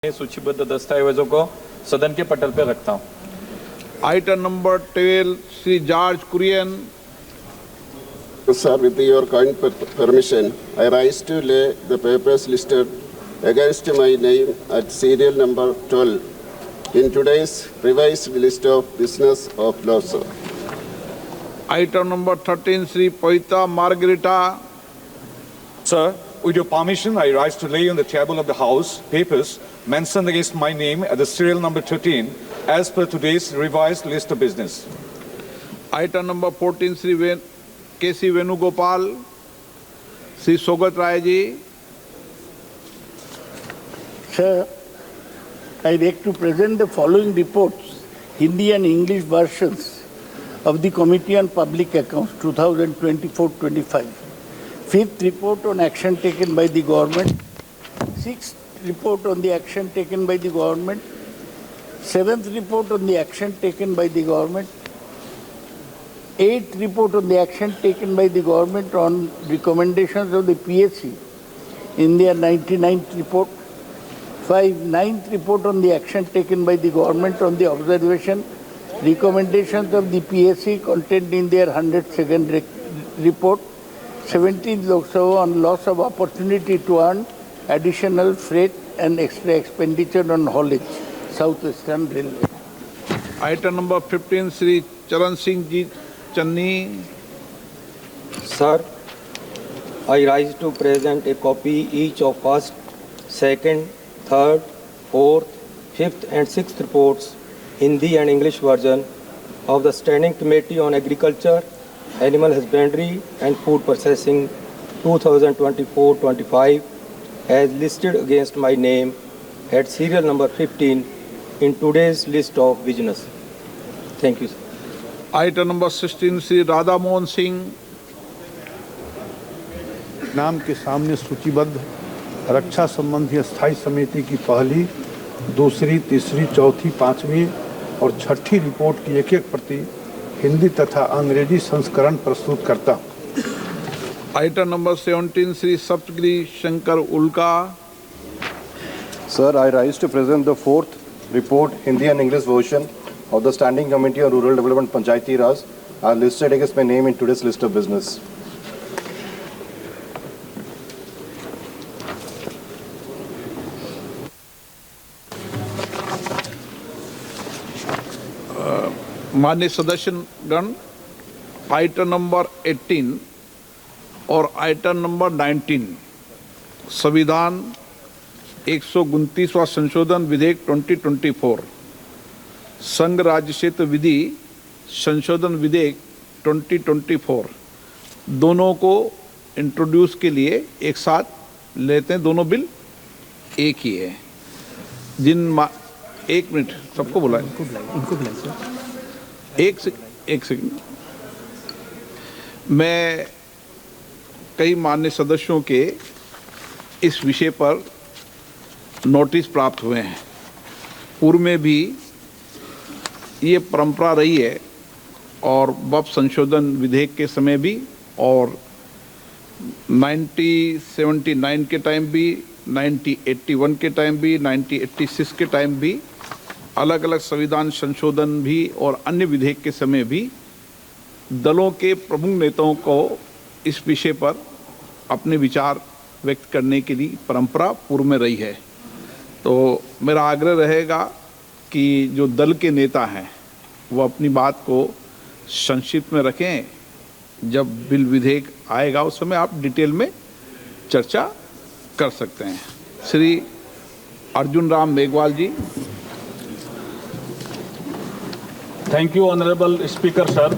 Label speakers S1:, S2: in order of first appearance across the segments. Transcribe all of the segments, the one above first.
S1: सूचीबद्ध दस्तावेजों को सदन के पटल पर रखता हूं।
S2: Item number 12, Sri George Kurian.
S3: Sir, with your kind permission, I rise to lay the papers listed against my name at serial number 12 in today's revised list of business of law, sir.
S2: Item number 13, Sri Poita Margarita.
S4: Sir, with your permission, I rise to lay on the table of the House papers mentioned against my name at the serial number 13 as per today's revised list of business.
S2: Item number 14, Sri K.C. Venugopal. Sri Sogat Rai ji.
S5: Sir, I beg to present the following reports, Hindi and English versions of the Committee on Public Accounts 2024-25. Fifth report on action taken by the government. Sixth report on the action taken by the government. Seventh report on the action taken by the government. Eighth report on the action taken by the government on recommendations of the PSC in their 99th report. Ninth report on the action taken by the government on the observation recommendations of the PSC contained in their 102nd report. 17th Lok Sabha on loss of opportunity to earn additional freight and extra expenditure on haulage, South-Western Railway.
S2: Item number 15, Sri Charan Singh ji Channi.
S6: Sir, I rise to present a copy each of first, second, third, fourth, fifth and sixth reports, Hindi and English version of the Standing Committee on Agriculture, Animal Husbandry and Food Processing 2024-25 as listed against my name at serial number 15 in today's list of business. Thank you, sir.
S2: Item number 16, Sri Radha Mohan Singh.
S7: नाम के सामने सूचीबद्ध रक्षा संबंधी स्थायी समिति की पहली, दूसरी, तीसरी, चौथी, पांचवी और छठी रिपोर्ट की एक-एक प्रति हिंदी तथा अंग्रेजी संस्करण प्रस्तुत करता हूँ।
S2: Item number 17, Sri Saptgiri Shankar Ulka.
S8: Sir, I rise to present the fourth report, Hindi and English version of the Standing Committee on Rural Development Panchayati Raj are listed against my name in today's list of business.
S2: माननीय सदस्यगण, item number 18 और item number 19 संविधान 129वां संशोधन विधेयक 2024 संघ राज्य क्षेत्र विधि संशोधन विधेयक 2024 दोनों को इंट्रोड्यूस के लिए एक साथ लेते हैं। दोनों बिल एक ही है। एक मिनट, सबको बुलाएं। एक सेकंड। मैं कई माननीय सदस्यों के इस विषय पर नोटिस प्राप्त हुए हैं। पूर्व में भी ये परंपरा रही है और वक्फ संशोधन विधेयक के समय भी और 1979 के टाइम भी, 1981 के टाइम भी, 1986 के टाइम भी, अलग अलग संविधान संशोधन भी और अन्य विधेयक के समय भी दलों के प्रमुख नेताओं को इस विषय पर अपने विचार व्यक्त करने के लिए परंपरा पूर्व में रही है। तो मेरा आग्रह रहेगा कि जो दल के नेता हैं वो अपनी बात को संक्षिप्त में रखें। जब बिल विधेयक आएगा उस समय आप डिटेल में चर्चा कर सकते हैं। श्री अर्जुन राम मेघवाल जी।
S1: Thank you, Honorable Speaker, sir.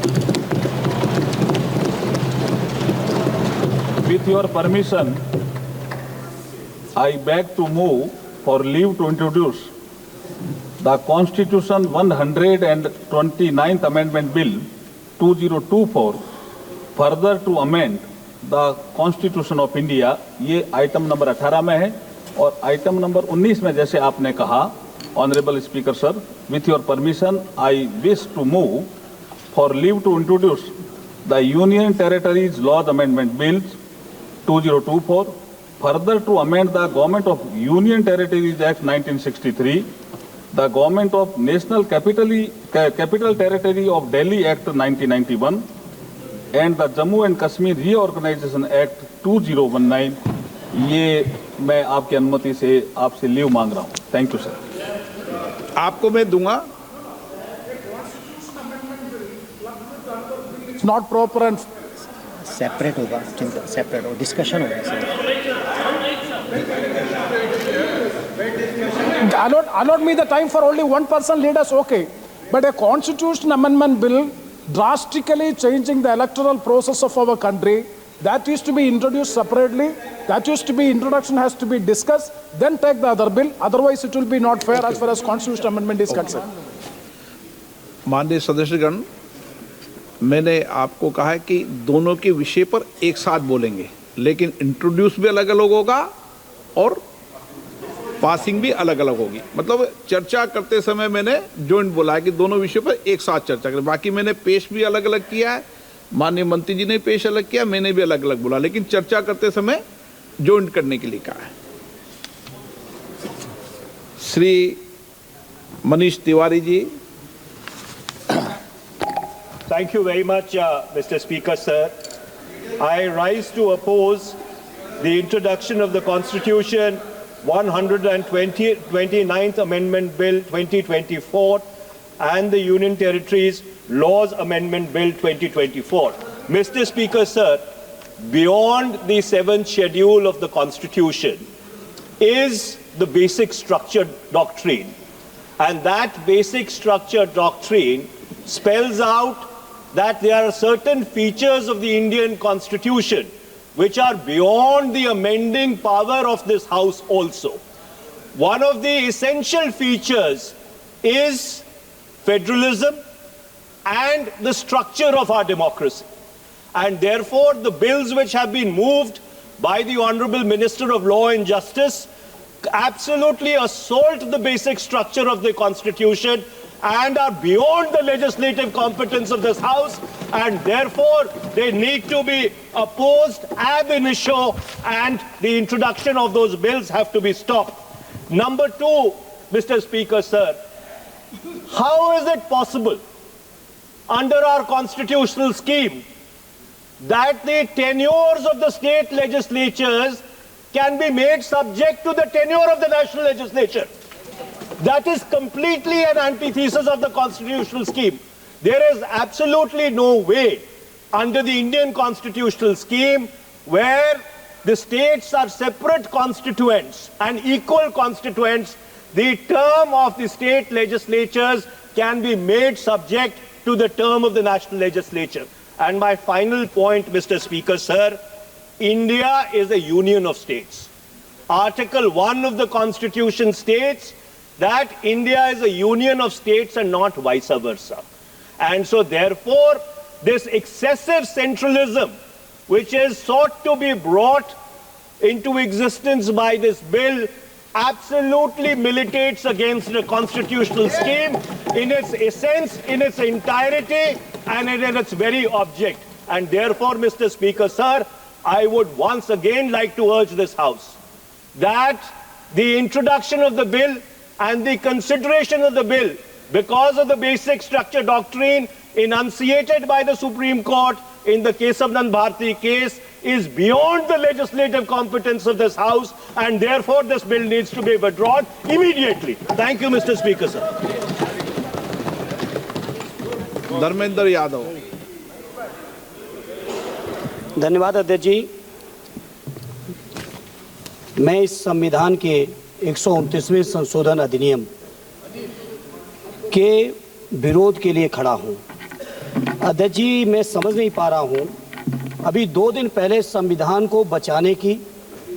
S1: With your permission, I beg to move for leave to introduce the Constitution 129th Amendment Bill 2024, further to amend the Constitution of India। ये आइटम नंबर 18 में है और item number 19 में जैसे आपने कहा, Honorable Speaker, sir, with your permission, I wish to move for leave to introduce the Union Territories Laws Amendment Bills 2024, further to amend the Government of Union Territories Act 1963, the Government of National Capital Territory of Delhi Act 1991, and the Jammu and Kashmir Reorganization Act 2019, ये मैं आपकी अनुमति से आपसे leave मांग रहा हूँ. Thank you sir.
S2: आपको मैं दूंगा.
S9: It's not proper and
S10: separate होगा, सेपरेट हो, डिस्कशन होगा sir.
S9: allot me the time for only one person leaders, okay. But a constitution amendment bill drastically changing the electoral process of our country, that is to be introduced separately, that is to be, introduction has to be discussed, then take the other bill, otherwise it will be not fair as far as constitutional amendment is concerned.
S2: माननीय सदस्यगण, मैंने आपको कहा है कि दोनों के विषय पर एक साथ बोलेंगे, लेकिन इंट्रोड्यूस भी अलग अलग होगा और पासिंग भी अलग अलग होगी. मतलब चर्चा करते समय मैंने जॉइंट बोला है कि दोनों विषयों पर एक साथ चर्चा करें. बाकी मैंने पेश भी अलग अलग किया है, माननीय मंत्री जी ने पेश अलग किया, मैंने भी अलग अलग बोला, लेकिन चर्चा करते समय जॉइंट करने के लिए कहा है. Shri Manish Tiwari ji.
S11: Thank you very much, Mr. Speaker, sir. I rise to oppose the introduction of the Constitution 129th Amendment Bill 2024 and the Union Territories Laws Amendment Bill 2024. Mr. Speaker, sir, beyond the 7th schedule of the Constitution is the basic structure doctrine. And that basic structure doctrine spells out that there are certain features of the Indian Constitution which are beyond the amending power of this House also. One of the essential features is federalism and the structure of our democracy. And therefore, the bills which have been moved by the Honorable Minister of Law and Justice absolutely assault the basic structure of the Constitution and are beyond the legislative competence of this House, and therefore they need to be opposed ab initio, and the introduction of those bills have to be stopped. Number two, Mr. Speaker, sir, how is it possible under our constitutional scheme that the tenures of the state legislatures can be made subject to the tenure of the national legislature? That is completely an antithesis of the constitutional scheme. There is absolutely no way under the Indian constitutional scheme where the states are separate constituents and equal constituents, the term of the state legislatures can be made subject to the term of the national legislature. And my final point, Mr. Speaker, sir, India is a union of states. Article 1 of the Constitution states that India is a union of states and not vice versa. And so therefore, this excessive centralism, which is sought to be brought into existence by this bill, absolutely militates against the constitutional scheme in its essence, in its entirety, and in its very object. And therefore, Mr. Speaker, sir, I would once again like to urge this House that the introduction of the bill and the consideration of the bill, because of the basic structure doctrine enunciated by the Supreme Court in the Kesavanand Bharti case, is beyond the legislative competence of this House, and therefore this bill needs to be withdrawn immediately. Thank you, Mr. Speaker, sir.
S2: Dharmendra Yadav.
S10: धन्यवाद अध्यक्ष जी. मैं इस संविधान के 129वें संशोधन अधिनियम के विरोध के लिए खड़ा हूं. अध्यक्ष जी, मैं समझ नहीं पा रहा हूं, अभी 2 दिन पहले संविधान को बचाने की,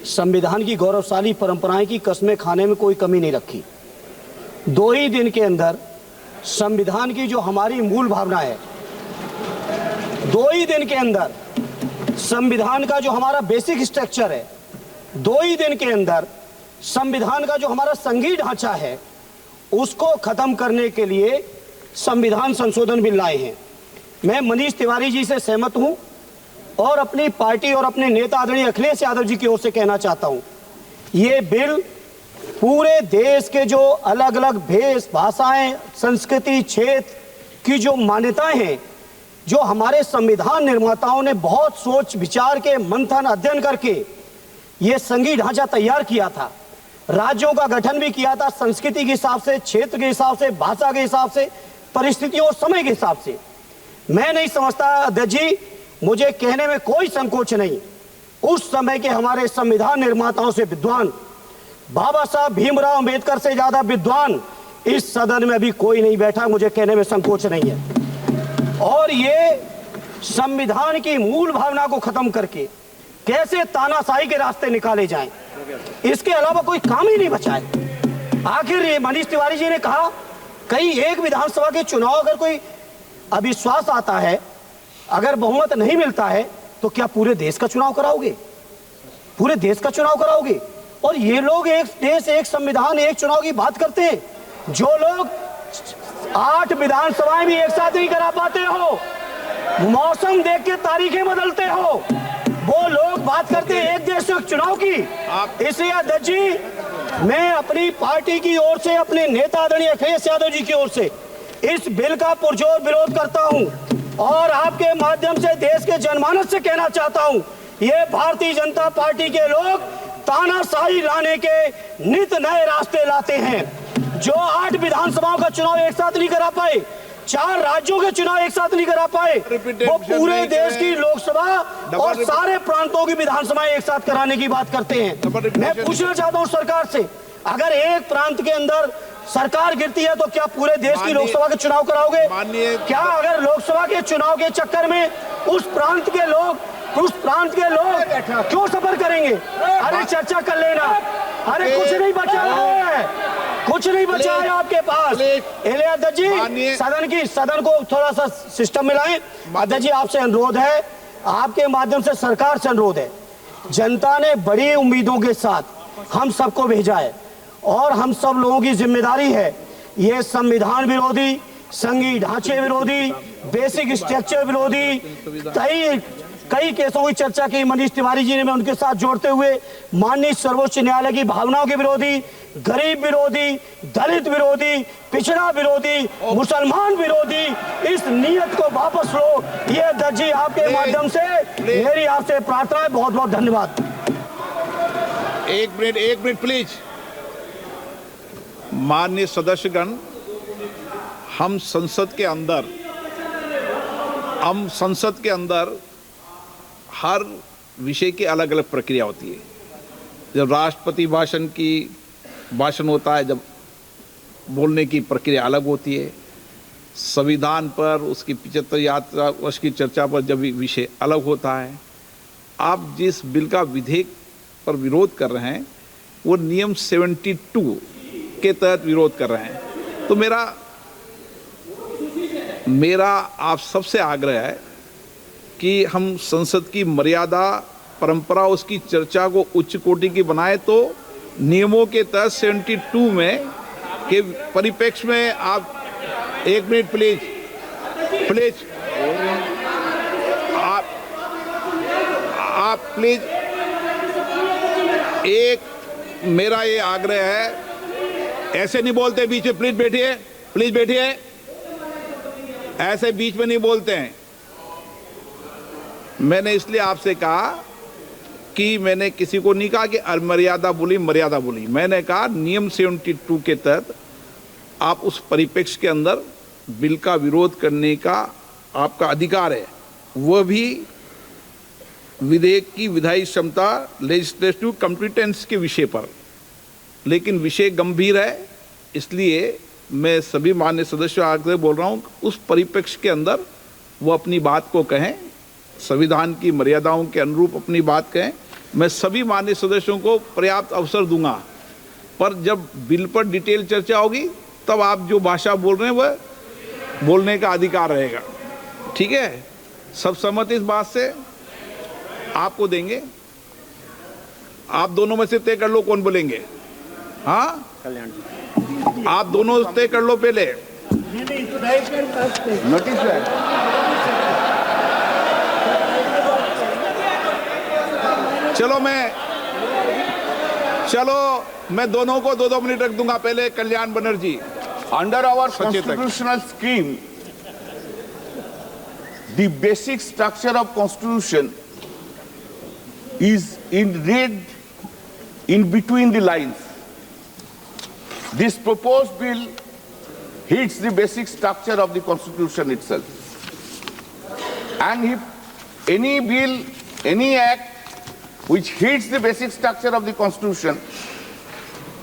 S10: संविधान की गौरवशाली परंपराएं की कस्में खाने में कोई कमी नहीं रखी. 2 ही दिन के अंदर संविधान की जो हमारी मूल भावना है, 2 ही दिन के अंदर संविधान का जो हमारा बेसिक स्ट्रक्चर है, 2 ही दिन के अंदर संविधान का जो हमारा संघीय ढांचा है, उसको खत्म करने के लिए संविधान संशोधन बिल लाए हैं. मैं मनीष तिवारी जी से सहमत हूं और अपनी पार्टी और अपने नेता आदरणीय अखिलेश यादव जी की ओर से कहना चाहता हूं, ये बिल पूरे देश के जो अलग अलग भेष भाषाएं, संस्कृति, क्षेत्र की जो मान्यताएं हैं, जो हमारे संविधान निर्माताओं ने बहुत सोच विचार के मंथन अध्ययन करके ये संघीय ढांचा तैयार किया था, राज्यों का गठन भी किया था संस्कृति के हिसाब से, क्षेत्र के हिसाब से, भाषा के हिसाब से, परिस्थितियों और समय के हिसाब से। मैं नहीं समझता अध्यक्ष जी, मुझे कहने में कोई संकोच नहीं, उस समय के हमारे संविधान निर्माताओं से विद्वान, बाबा साहब भीमराव अंबेडकर से ज्यादा विद्वान इस सदन में अभी कोई नहीं बैठा, मुझे कहने में संकोच नहीं है। और ये संविधान की मूल भावना को खत्म करके कैसे तानाशाही के रास्ते निकाले जाएं, इसके अलावा कोई काम ही नहीं बचा है। आखिर मनीष तिवारी जी ने कहा, कहीं एक विधानसभा के चुनाव अगर कोई अविश्वास आता है, अगर बहुमत नहीं मिलता है, तो क्या पूरे देश का चुनाव कराओगे? पूरे देश का चुनाव कराओगे? और ये लोग एक देश, एक संविधान, एक चुनाव की बात करते हैं, जो लोग 8 विधानसभाएं भी एक साथ नहीं करा पाते हो, मौसम देख के तारीखें बदलते हो, वो लोग बात करते हैं एक देश एक चुनाव की। इसलिए अध्यक्ष जी, मैं अपनी पार्टी की ओर से, अपने नेता आदरणीय अखिलेश यादव जी की ओर से इस बिल का पुरजोर विरोध करता हूं और आपके माध्यम से देश के जनमानस से कहना चाहता हूं, ये भारतीय जनता पार्टी के लोग तानाशाही लाने के नित नए रास्ते लाते हैं। जो 8 विधानसभाओं का चुनाव एक साथ नहीं करा पाए, 4 राज्यों के चुनाव एक साथ नहीं करा पाए, वो पूरे देश की लोकसभा और सारे प्रांतों की विधानसभाएं एक साथ कराने की बात करते हैं। मैं पूछना चाहता हूं सरकार से, अगर एक प्रांत के अंदर सरकार गिरती है तो क्या पूरे देश की लोकसभा के चुनाव कराओगे? क्या अगर लोकसभा के चुनाव के चक्कर में उस प्रांत के लोग क्यों सफर करेंगे? अरे चर्चा कर लेना, अरे कुछ नहीं बचा है, कुछ नहीं बचा है आपके पास। अध्यक्ष जी, सदन को थोड़ा सा सिस्टम में लाएं। अध्यक्ष जी, आपसे अनुरोध है, आपके माध्यम से सरकार से अनुरोध है, जनता ने बड़ी उम्मीदों के साथ हम सबको भेजा है और हम सब लोगों की जिम्मेदारी है, ये संविधान विरोधी, संघीय ढांचे विरोधी, बेसिक स्ट्रक्चर विरोधी, कई केसों की चर्चा की मनीष तिवारी जी ने, मैं उनके साथ जोड़ते हुए माननीय सर्वोच्च न्यायालय की भावनाओं के विरोधी, गरीब विरोधी, दलित विरोधी, पिछड़ा विरोधी, मुसलमान विरोधी, इस नीयत को वापस लो। ये अध्यक्ष जी, आपके माध्यम से मेरी आपसे प्रार्थना है। बहुत बहुत धन्यवाद।
S2: एक मिनट प्लीज। माननीय सदस्यगण, हम संसद के अंदर हर विषय की अलग अलग प्रक्रिया होती है। जब राष्ट्रपति भाषण होता है, जब बोलने की प्रक्रिया अलग होती है, संविधान पर उसकी 75 वर्ष की चर्चा पर जब विषय अलग होता है। आप जिस बिल का विधेयक पर विरोध कर रहे हैं, वो नियम 72 के तहत विरोध कर रहे हैं। तो मेरा आप सबसे आग्रह है कि हम संसद की मर्यादा, परंपरा, उसकी चर्चा को उच्च कोटि की बनाए, तो नियमों के तहत 72 में के परिप्रेक्ष्य में आप 1 मिनट प्लीज आप प्लीज, एक मेरा ये आग्रह है, ऐसे नहीं बोलते बीच में, प्लीज बैठिए, ऐसे बीच में नहीं बोलते हैं। मैंने इसलिए आपसे कहा कि मैंने किसी को नहीं कहा कि मर्यादा बोली, मैंने कहा नियम 72 के तहत आप उस परिप्रेक्ष्य के अंदर बिल का विरोध करने का आपका अधिकार है, वह भी विधेयक की विधायी क्षमता, लेजिस्लेटिव कॉम्पिटेंस के विषय पर। लेकिन विषय गंभीर है, इसलिए मैं सभी मान्य सदस्यों आगे बोल रहा हूँ, उस परिप्रेक्ष्य के अंदर वो अपनी बात को कहें, संविधान की मर्यादाओं के अनुरूप अपनी बात कहें। मैं सभी मान्य सदस्यों को पर्याप्त अवसर दूंगा, पर जब बिल पर डिटेल चर्चा होगी तब आप जो भाषा बोल रहे हैं वह बोलने का अधिकार रहेगा। ठीक है, सब सहमत इस बात से? आपको देंगे, आप दोनों में से तय कर लो कौन बोलेंगे। हाँ, आप दोनों तय कर लो पहले। नोटिस है। चलो मैं दोनों को 2-2 मिनट रख दूंगा. पहले Kalyan Banerjee.
S3: Under our
S2: Sachin,
S3: constitutional scheme, the basic structure of constitution is read in between the lines. This proposed bill hits the basic structure of the constitution itself. And if any bill, any act which hits the basic structure of the constitution,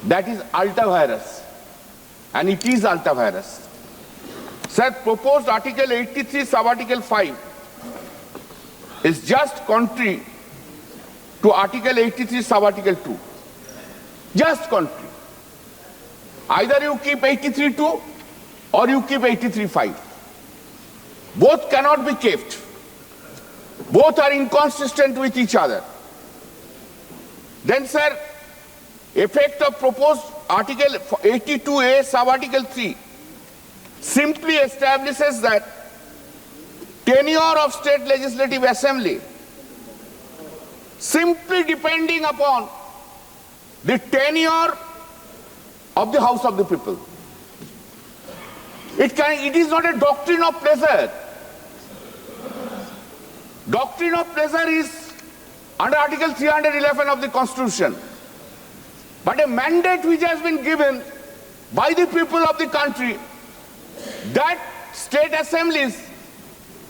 S3: that is ultra-virus. And it is ultra-virus. Sir, proposed Article 83, Sub-Article 5 is just contrary to Article 83, Sub-Article 2. Just contrary. Either you keep 83.2 or you keep 83.5. Both cannot be kept. Both are inconsistent with each other. Then, sir, effect of proposed Article 82A, Sub-Article 3 simply establishes that tenure of state legislative assembly simply depending upon the tenure of the House of the People. It is not a doctrine of pleasure. Doctrine of pleasure is under Article 311 of the Constitution. But a mandate which has been given by the people of the country that state assemblies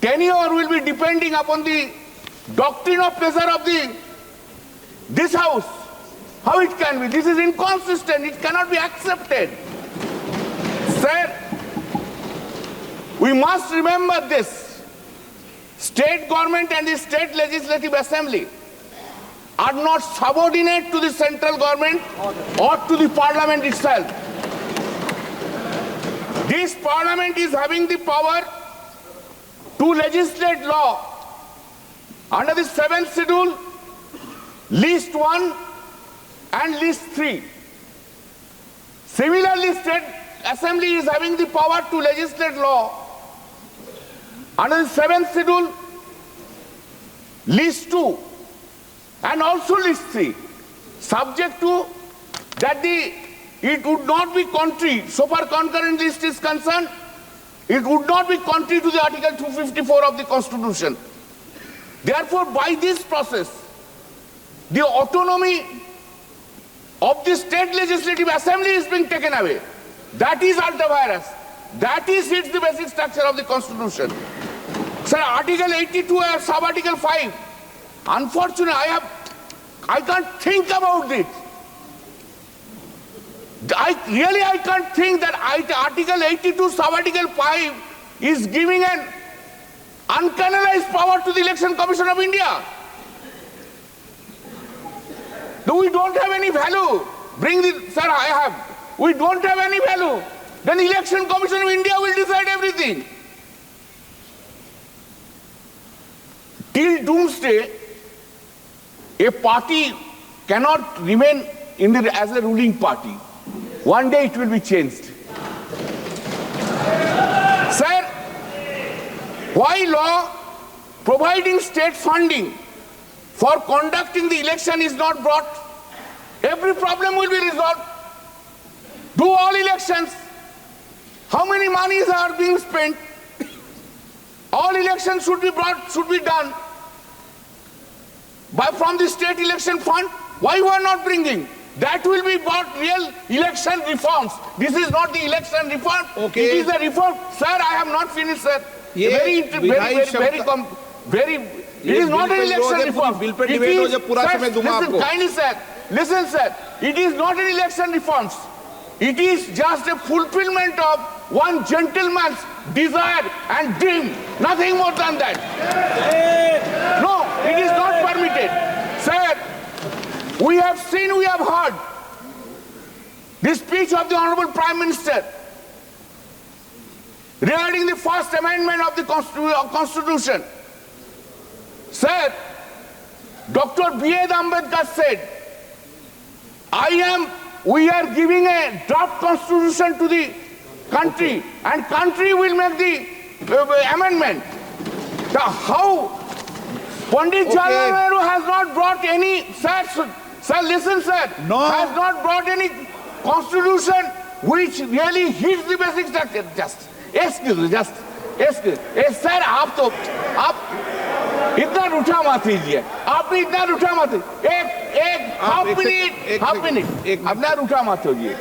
S3: tenure will be depending upon the doctrine of pleasure of this house. How it can be? This is inconsistent. It cannot be accepted. Sir, we must remember this. State government and the state legislative assembly are not subordinate to the central government or to the parliament itself. This parliament is having the power to legislate law under the 7th schedule, list 1 and list 3. Similarly, state assembly is having the power to legislate law under the 7th schedule, list 2 and also list 3, subject to that it would not be contrary, so far concurrent list is concerned, it would not be contrary to the Article 254 of the Constitution. Therefore, by this process, the autonomy of the state legislative assembly is being taken away. That is ultra-virus. That is hits the basic structure of the Constitution. Sir, Article 82 or Sub-Article 5, unfortunately, I can't think about it. I can't think that Article 82, Sub-Article 5 is giving an uncanalized power to the Election Commission of India. No, we don't have any value. We don't have any value. Then Election Commission of India will decide everything. Till doomsday, a party cannot remain as a ruling party. One day it will be changed. Sir, why law providing state funding for conducting the election is not brought? Every problem will be resolved. Do all elections. How many monies are being spent? All elections should be done from the state election fund. Why you are not bringing? That will be about real election reforms. This is not the election reform.
S2: Okay.
S3: It is a reform. Sir, I have not finished, sir. It is not an election reform. Listen, sir. It is not an election reforms. It is just a fulfillment of one gentleman's desire and dream. Nothing more than that. No, it is not permitted. Sir, we have seen, we have heard the speech of the Honorable Prime Minister regarding the first amendment of the Constitution. Sir, Dr. B.A. Ambedkar said, we are giving a draft constitution to the country and country will make the amendment.
S5: Pandit
S2: Okay.
S5: Jawaharlal Nehru has not brought any, sir, listen, sir,
S2: No.
S5: has not brought any constitution which really hits the basic structure. Excuse me, sir, आप इतना रूठा मत कीजिए, आपने इतना रूठा मत, एक half minute, अपना रूठा मत होइए.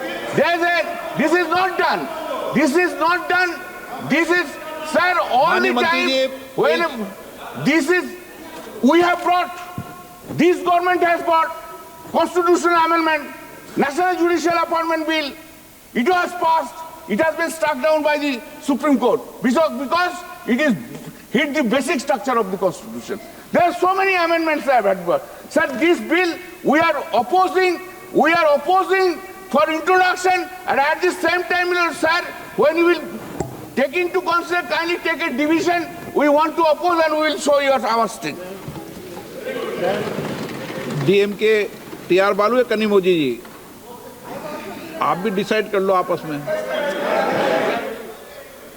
S5: This is not done. This is, sir, all the time. We have brought, this government has brought constitutional amendment, National Judicial Appointment Bill. It was passed. It has been struck down by the Supreme Court because it is hit the basic structure of the Constitution. There are so many amendments I have had. Sir, this bill we are opposing for introduction, and at the same time, sir, when you will take into consideration, kindly take a division, we want to oppose and we will show you our state.
S2: DMK TR बालू या कनिमोजी जी, आप भी decide कर लो आपस में.